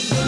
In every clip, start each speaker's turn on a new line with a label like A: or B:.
A: नमस्कार,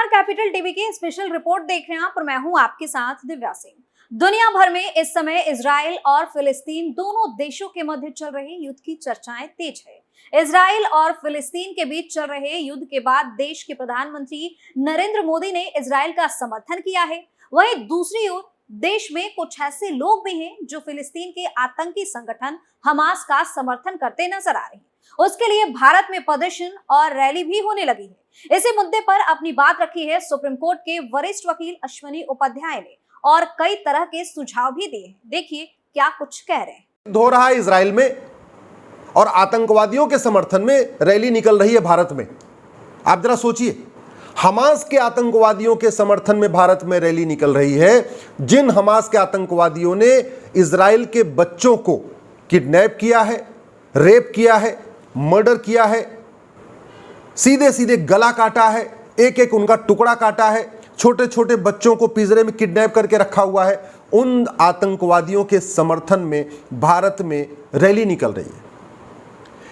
A: capital TV की special report देख रहे हैं आप और मैं हूं आपके साथ दिव्या सिंह। दुनिया भर में इस समय इजराइल और फिलिस्तीन दोनों देशों के मध्य चल रहे युद्ध की चर्चाएं तेज है। इजराइल और फिलिस्तीन के बीच चल रहे युद्ध के बाद देश के प्रधानमंत्री नरेंद्र मोदी ने इजराइल का समर्थन किया है। वहीं दूसरी ओर देश में कुछ ऐसे लोग भी हैं जो फिलिस्तीन के आतंकी संगठन हमास का समर्थन करते नजर आ रहे हैं। उसके लिए भारत में प्रदर्शन और रैली भी होने लगी है। इसी मुद्दे पर अपनी बात रखी है सुप्रीम कोर्ट के वरिष्ठ वकील अश्विनी उपाध्याय ने और कई तरह के सुझाव भी दिए। देखिए क्या कुछ कह रहे हैं।
B: हो रहा है इजराइल में और आतंकवादियों के समर्थन में रैली निकल रही है भारत में। आप जरा सोचिए, हमास के आतंकवादियों के समर्थन में भारत में रैली निकल रही है। जिन हमास के आतंकवादियों ने इजराइल के बच्चों को किडनैप किया है, रेप किया है, मर्डर किया है, सीधे सीधे गला काटा है, एक एक उनका टुकड़ा काटा है, छोटे छोटे बच्चों को पिंजरे में किडनैप करके रखा हुआ है, उन आतंकवादियों के समर्थन में भारत में रैली निकल रही है।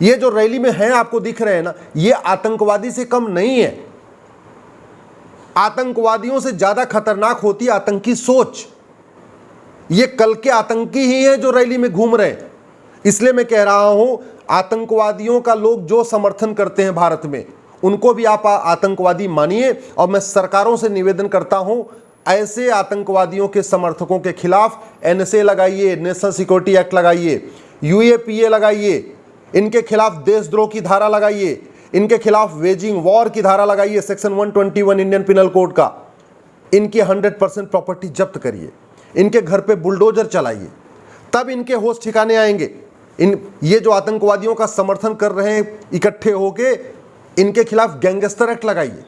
B: ये जो रैली में है आपको दिख रहे हैं ना, ये आतंकवादी से कम नहीं है। आतंकवादियों से ज्यादा खतरनाक होती है आतंकी सोच। ये कल के आतंकी ही हैं जो रैली में घूम रहे हैं। इसलिए मैं कह रहा हूं, आतंकवादियों का लोग जो समर्थन करते हैं भारत में, उनको भी आप आतंकवादी मानिए। और मैं सरकारों से निवेदन करता हूं, ऐसे आतंकवादियों के समर्थकों के खिलाफ एनएसए लगाइए, नेशनल सिक्योरिटी एक्ट लगाइए, यूएपीए लगाइए, इनके खिलाफ देशद्रोह की धारा लगाइए, इनके खिलाफ वेजिंग वॉर की धारा लगाइए, सेक्शन 121 इंडियन पिनल कोड का। इनकी 100% प्रॉपर्टी जब्त करिए, इनके घर पे बुलडोजर चलाइए, तब इनके होश ठिकाने आएंगे। ये जो आतंकवादियों का समर्थन कर रहे हैं इकट्ठे होके, इनके खिलाफ गैंगस्टर एक्ट लगाइए।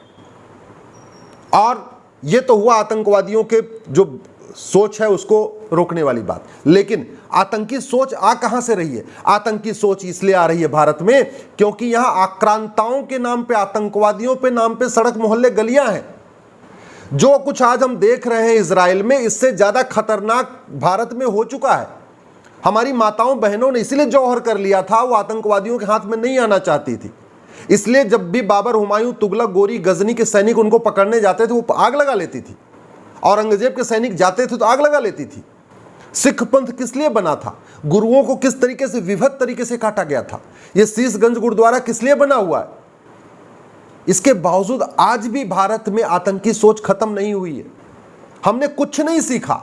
B: और ये तो हुआ आतंकवादियों के जो सोच है उसको रोकने वाली बात। लेकिन आतंकी सोच आ कहां से रही है? आतंकी सोच इसलिए आ रही है भारत में क्योंकि यहां आक्रांताओं के नाम पे, आतंकवादियों पे नाम पे सड़क मोहल्ले गलियां हैं। जो कुछ आज हम देख रहे हैं इजराइल में, इससे ज्यादा खतरनाक भारत में हो चुका है। हमारी माताओं बहनों ने इसलिए जौहर कर लिया था, वो आतंकवादियों के हाथ में नहीं आना चाहती थी। इसलिए जब भी बाबर, हुमायूं, तुगलक, गोरी, गजनी के सैनिक उनको पकड़ने जाते थे, वो आग लगा लेती थी। औरंगजेब के सैनिक जाते थे तो आग लगा लेती थी। सिख पंथ किस लिए बना था? गुरुओं को किस तरीके से विभत्स तरीके से काटा गया था। यह शीशगंज गुरुद्वारा किस लिए बना हुआ है? इसके बावजूद आज भी भारत में आतंकी सोच खत्म नहीं हुई है। हमने कुछ नहीं सीखा,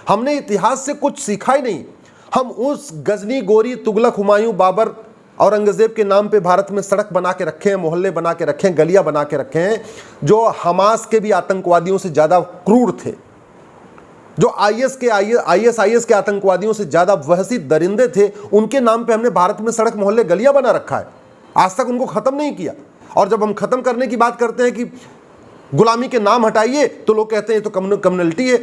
B: हमने इतिहास से कुछ सीखा ही नहीं। हम उस गजनी, गोरी, तुगलक, हुमायूं, बाबर, औरंगजेब के नाम पे भारत में सड़क बना के रखे हैं, मोहल्ले बना के रखे हैं, गलियां बना के रखे हैं, जो हमास के भी आतंकवादियों से ज्यादा क्रूर थे, जो आईएसआईएस के आतंकवादियों से ज्यादा वहशी दरिंदे थे। उनके नाम पे हमने भारत में सड़क, मोहल्ले, गलियां बना रखा है। आज तक उनको खत्म नहीं किया। और जब हम खत्म करने की बात करते हैं कि गुलामी के नाम हटाइए, तो लोग कहते हैं तो कम्युनलिटी है।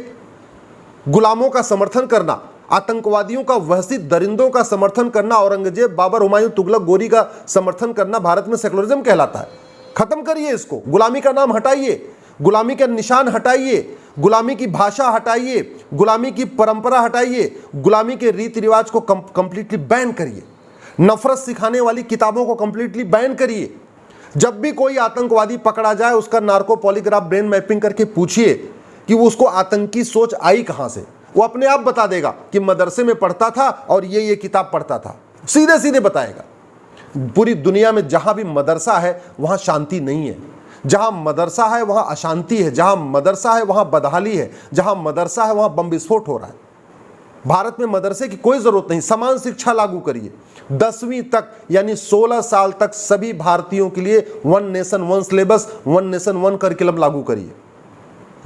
B: गुलामों का समर्थन करना, आतंकवादियों का, वहशी दरिंदों का समर्थन करना, औरंगजेब, बाबर, हुमायूं, तुगलक, गोरी का समर्थन करना भारत में सेकुलरिज्म कहलाता है। खत्म करिए इसको। गुलामी का नाम हटाइए, गुलामी का निशान हटाइए, गुलामी की भाषा हटाइए, गुलामी की परंपरा हटाइए, गुलामी के रीति रिवाज को कंप्लीटली बैन करिए, नफरत सिखाने वाली किताबों को कंप्लीटली बैन करिए। जब भी कोई आतंकवादी पकड़ा जाए, उसका नार्को पॉलीग्राफ ब्रेन मैपिंग करके पूछिए कि वो उसको आतंकी सोच आई कहां से। वो अपने आप बता देगा कि मदरसे में पढ़ता था और ये किताब पढ़ता था, सीधे सीधे बताएगा। पूरी दुनिया में जहां भी मदरसा है वहां शांति नहीं है, जहां मदरसा है वहां अशांति है, जहां मदरसा है वहां बदहाली है, जहां मदरसा है वहां बम विस्फोट हो रहा है। भारत में मदरसे की कोई जरूरत नहीं। समान शिक्षा लागू करिए, 10वीं तक यानी 16 साल तक सभी भारतीयों के लिए 1 नेशन 1 सिलेबस, 1 नेशन 1 करिकुलम लागू करिए।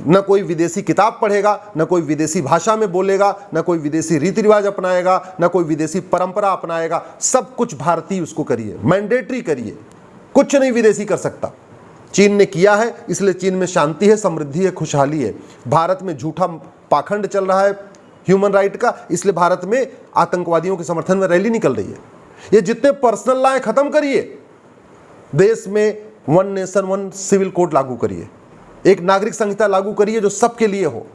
B: न कोई विदेशी किताब पढ़ेगा, न कोई विदेशी भाषा में बोलेगा, न कोई विदेशी रीति रिवाज अपनाएगा, न कोई विदेशी परंपरा अपनाएगा। सब कुछ भारतीय उसको करिए, मैंडेटरी करिए। कुछ नहीं विदेशी कर सकता। चीन ने किया है, इसलिए चीन में शांति है, समृद्धि है, खुशहाली है। भारत में झूठा पाखंड चल रहा है ह्यूमन राइट का, इसलिए भारत में आतंकवादियों के समर्थन में रैली निकल रही है। ये जितने पर्सनल लॉ खत्म करिए, देश में 1 नेशन 1 सिविल कोड लागू करिए, एक नागरिक संहिता लागू करिए जो सबके लिए हो।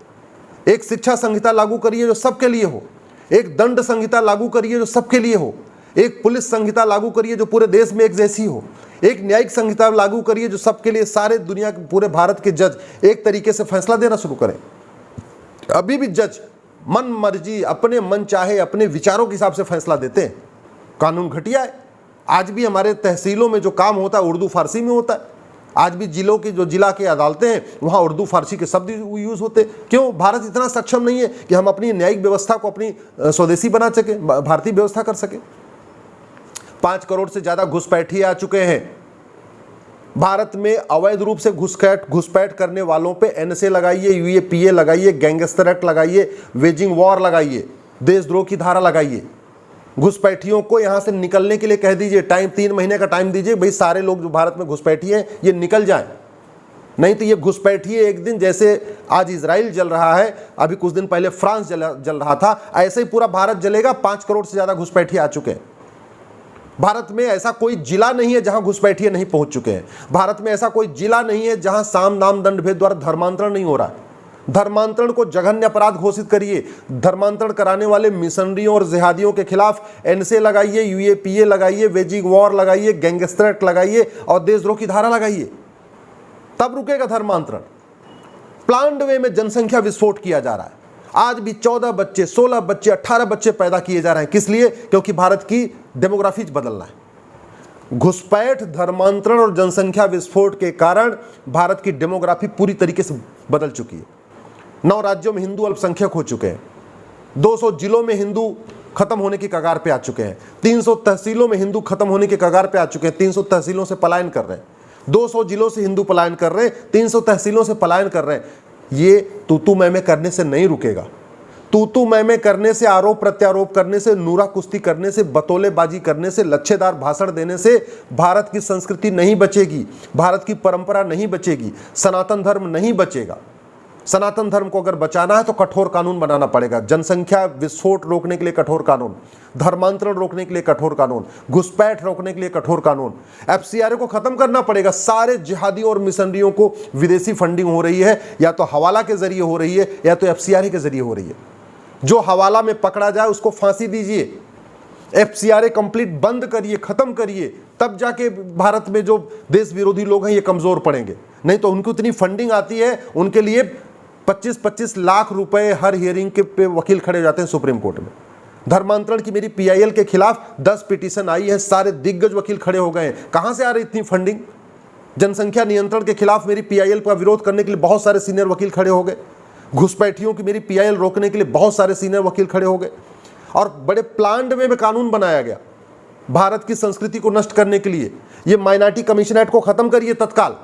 B: एक शिक्षा संहिता लागू करिए जो सबके लिए हो, एक दंड संहिता लागू करिए जो सबके लिए हो, एक पुलिस संहिता लागू करिए जो पूरे देश में एक जैसी हो, एक न्यायिक संहिता लागू करिए जो सबके लिए, सारे दुनिया के पूरे भारत के जज एक तरीके से फैसला देना शुरू करें। अभी भी जज मन मर्जी अपने मन चाहे अपने विचारों के हिसाब से फैसला देते हैं। कानून घटिया है। आज भी हमारे तहसीलों में जो काम होता है उर्दू फारसी में होता है। आज भी जिलों की जो जिला की अदालतें हैं वहाँ उर्दू फारसी के शब्द यूज़ होते हैं। क्यों? भारत इतना सक्षम नहीं है कि हम अपनी न्यायिक व्यवस्था को अपनी स्वदेशी बना सके, भारतीय व्यवस्था कर सके। 5 करोड़ से ज़्यादा घुसपैठिए आ चुके हैं। भारत में अवैध रूप से घुसपैठ करने वालों पे एनएसए लगाइए, यूएपीए लगाइए, गैंगस्टर एक्ट लगाइए, वेजिंग वॉर लगाइए, देशद्रोह की धारा लगाइए। घुसपैठियों को यहाँ से निकलने के लिए कह दीजिए, 3 महीने का टाइम दीजिए, भाई सारे लोग जो भारत में घुसपैठिए हैं ये निकल जाएं। नहीं तो ये घुसपैठिए एक दिन, जैसे आज इजराइल जल रहा है, अभी कुछ दिन पहले फ्रांस जल रहा था, ऐसे ही पूरा भारत जलेगा। 5 करोड़ से ज़्यादा घुसपैठिए आ चुके हैं। भारत में ऐसा कोई जिला नहीं है जहां घुसपैठिए नहीं पहुंच चुके हैं। भारत में ऐसा कोई जिला नहीं है जहां साम दाम दंड भेद द्वारा धर्मांतरण नहीं हो रहा है। धर्मांतरण को जघन्य अपराध घोषित करिए। धर्मांतरण कराने वाले मिशनरियों और जिहादियों के खिलाफ एनएसए लगाइए, यूएपीए लगाइए, वेजिंग वॉर लगाइए, गैंगस्टर एक्ट लगाइए और देशद्रोह की धारा लगाइए, तब रुकेगा धर्मांतरण। प्लान्ड वे में जनसंख्या विस्फोट किया जा रहा है। आज भी 14 बच्चे, 16 बच्चे, 18 बच्चे पैदा किए जा रहे हैं। किस लिए? क्योंकि भारत की डेमोग्राफी बदलना है। घुसपैठ, धर्मांतरण और जनसंख्या विस्फोट के कारण भारत की डेमोग्राफी पूरी तरीके से बदल चुकी है। 9 राज्यों में हिंदू अल्पसंख्यक हो चुके हैं। 200 जिलों में हिंदू खत्म होने की कगार पे आ चुके हैं। 300 तहसीलों में हिंदू खत्म होने की कगार पे आ चुके हैं। 300 तहसीलों से पलायन कर रहे हैं। 200 जिलों से हिंदू पलायन कर रहे हैं, 300 तहसीलों से पलायन कर रहे हैं। ये तूतू मैमे करने से नहीं रुकेगा। तूतू मैमे करने से, आरोप प्रत्यारोप करने से, नूरा कुश्ती करने से, बतौलेबाजी करने से, लच्छेदार भाषण देने से भारत की संस्कृति नहीं बचेगी, भारत की परंपरा नहीं बचेगी, सनातन धर्म नहीं बचेगा। सनातन धर्म को अगर बचाना है तो कठोर कानून बनाना पड़ेगा। जनसंख्या विस्फोट रोकने के लिए कठोर कानून, धर्मांतरण रोकने के लिए कठोर कानून, घुसपैठ रोकने के लिए कठोर कानून, एफसीआरए को खत्म करना पड़ेगा। सारे जिहादियों और मिशनरियों को विदेशी फंडिंग हो रही है, या तो हवाला के जरिए हो रही है या तो एफसीआरए के जरिए हो रही है। जो हवाला में पकड़ा जाए उसको फांसी दीजिए। एफसीआरए कंप्लीट बंद करिए, खत्म करिए, तब जाके भारत में जो देश विरोधी लोग हैं ये कमजोर पड़ेंगे। नहीं तो उनको इतनी फंडिंग आती है, उनके लिए 25-25 लाख रुपए हर हियरिंग के पे वकील खड़े हो जाते हैं सुप्रीम कोर्ट में। धर्मांतरण की मेरी पीआईएल के खिलाफ 10 पिटीशन आई है, सारे दिग्गज वकील खड़े हो गए हैं। कहां से आ रही इतनी फंडिंग? जनसंख्या नियंत्रण के खिलाफ मेरी पीआईएल का विरोध करने के लिए बहुत सारे सीनियर वकील खड़े हो गए। घुसपैठियों की मेरी पीआईएल रोकने के लिए बहुत सारे सीनियर वकील खड़े हो गए। और बड़े प्लान्ड वे में कानून बनाया गया भारत की संस्कृति को नष्ट करने के लिए। ये माइनॉरिटी कमीशन एक्ट को खत्म करिए तत्काल,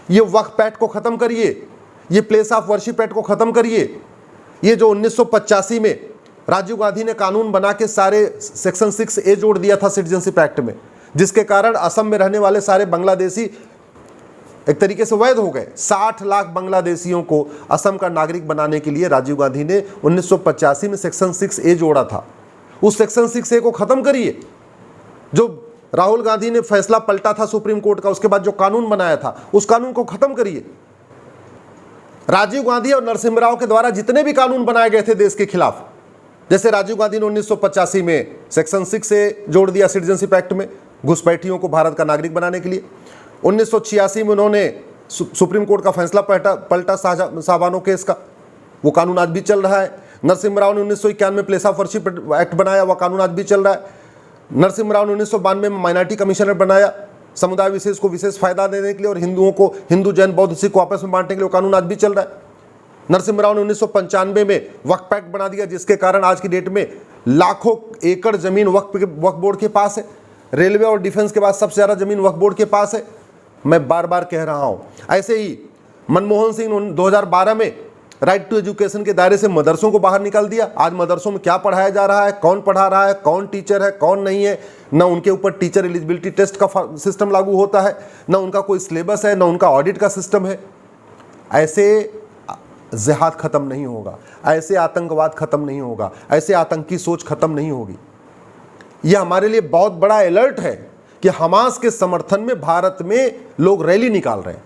B: ये वक्फ एक्ट को खत्म करिए, ये प्लेस ऑफ वर्शिप एक्ट को खत्म करिए। ये जो 1985 में राजीव गांधी ने कानून बना के सारे सेक्शन 6A जोड़ दिया था सिटीजनशिप एक्ट में, जिसके कारण असम में रहने वाले सारे बांग्लादेशी एक तरीके से वैध हो गए। 60 लाख बांग्लादेशियों को असम का नागरिक बनाने के लिए राजीव गांधी ने 1985 में सेक्शन 6A जोड़ा था। उस सेक्शन 6A को खत्म करिए। जो राहुल गांधी ने फैसला पलटा था सुप्रीम कोर्ट का, उसके बाद जो कानून बनाया था उस कानून को खत्म करिए। राजीव गांधी और नरसिम्हा राव के द्वारा जितने भी कानून बनाए गए थे देश के खिलाफ, जैसे राजीव गांधी ने 1985 में सेक्शन 6A जोड़ दिया सिटीजनशिप एक्ट में घुसपैठियों को भारत का नागरिक बनाने के लिए। 1986 में उन्होंने सुप्रीम कोर्ट का फैसला पलटा साहबानो केस का, वो कानून आज भी चल रहा है। नरसिम्हा राव ने 1991 में प्लेस ऑफ वर्शिप एक्ट बनाया, वह कानून आज भी चल रहा है। नरसिम्हा राव ने 1992 में माइनॉरिटी कमीशन बनाया, समुदाय विशेष को विशेष फायदा देने के लिए और हिंदुओं को, हिंदू जैन बौद्ध सिख को आपस में बांटने के लिए कानून आज भी चल रहा है। नरसिम्हा राव ने 1995 में वक्फ एक्ट बना दिया, जिसके कारण आज की डेट में लाखों एकड़ जमीन वक्फ बोर्ड के पास है। रेलवे और डिफेंस के बाद सबसे ज़्यादा जमीन वक्फ बोर्ड के पास है। मैं बार बार कह रहा हूँ। ऐसे ही मनमोहन सिंह 2012 में राइट टू एजुकेशन के दायरे से मदरसों को बाहर निकाल दिया। आज मदरसों में क्या पढ़ाया जा रहा है, कौन पढ़ा रहा है, कौन टीचर है, कौन नहीं है, ना उनके ऊपर टीचर एलिजिबिलिटी टेस्ट का सिस्टम लागू होता है, ना उनका कोई सिलेबस है, ना उनका ऑडिट का सिस्टम है। ऐसे जिहाद खत्म नहीं होगा, ऐसे आतंकवाद खत्म नहीं होगा, ऐसे आतंकी सोच खत्म नहीं होगी। यह हमारे लिए बहुत बड़ा अलर्ट है कि हमास के समर्थन में भारत में लोग रैली निकाल रहे हैं।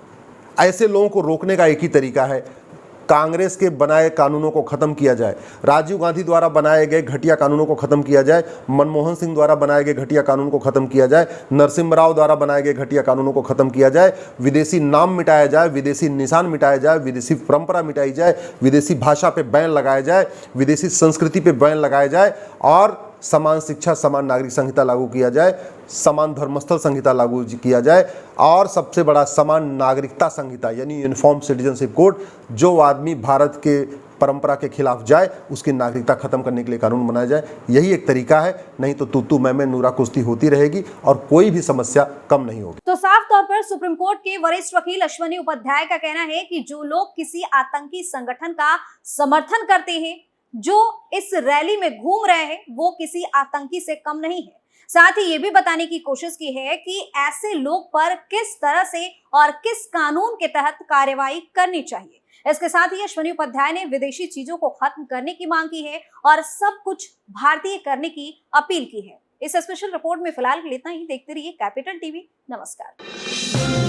B: ऐसे लोगों को रोकने का एक ही तरीका है, कांग्रेस के बनाए कानूनों को खत्म किया जाए, राजीव गांधी द्वारा बनाए गए घटिया कानूनों को खत्म किया जाए, मनमोहन सिंह द्वारा बनाए गए घटिया कानून को खत्म किया जाए, नरसिम्हा राव द्वारा बनाए गए घटिया कानूनों को खत्म किया जाए, विदेशी नाम मिटाया जाए, विदेशी निशान मिटाया जाए, विदेशी परंपरा मिटाई जाए, विदेशी भाषा पे बैन लगाया जाए, विदेशी संस्कृति पे बैन लगाया जाए और समान शिक्षा समान नागरिक संहिता लागू किया जाए, समान धर्मस्थल संहिता लागू किया जाए और सबसे बड़ा समान नागरिकता संहिता यानी यूनिफॉर्म सिटीजनशिप कोड। जो आदमी भारत के परंपरा के खिलाफ जाए उसकी नागरिकता खत्म करने के लिए कानून बनाया जाए। यही एक तरीका है, नहीं तो तू मैं नूरा कुश्ती होती रहेगी और कोई भी समस्या कम नहीं होगी।
A: तो साफ तौर पर सुप्रीम कोर्ट के वरिष्ठ वकील अश्वनी उपाध्याय का कहना है कि जो लोग किसी आतंकी संगठन का समर्थन करते हैं, जो इस रैली में घूम रहे हैं, वो किसी आतंकी से कम नहीं है। साथ ही ये भी बताने की कोशिश की है कि ऐसे लोग पर किस तरह से और किस कानून के तहत कार्रवाई करनी चाहिए। इसके साथ ही अश्वनी उपाध्याय ने विदेशी चीजों को खत्म करने की मांग की है और सब कुछ भारतीय करने की अपील की है। इस स्पेशल रिपोर्ट में फिलहाल के लिए इतना ही। देखते रहिए कैपिटल टीवी। नमस्कार।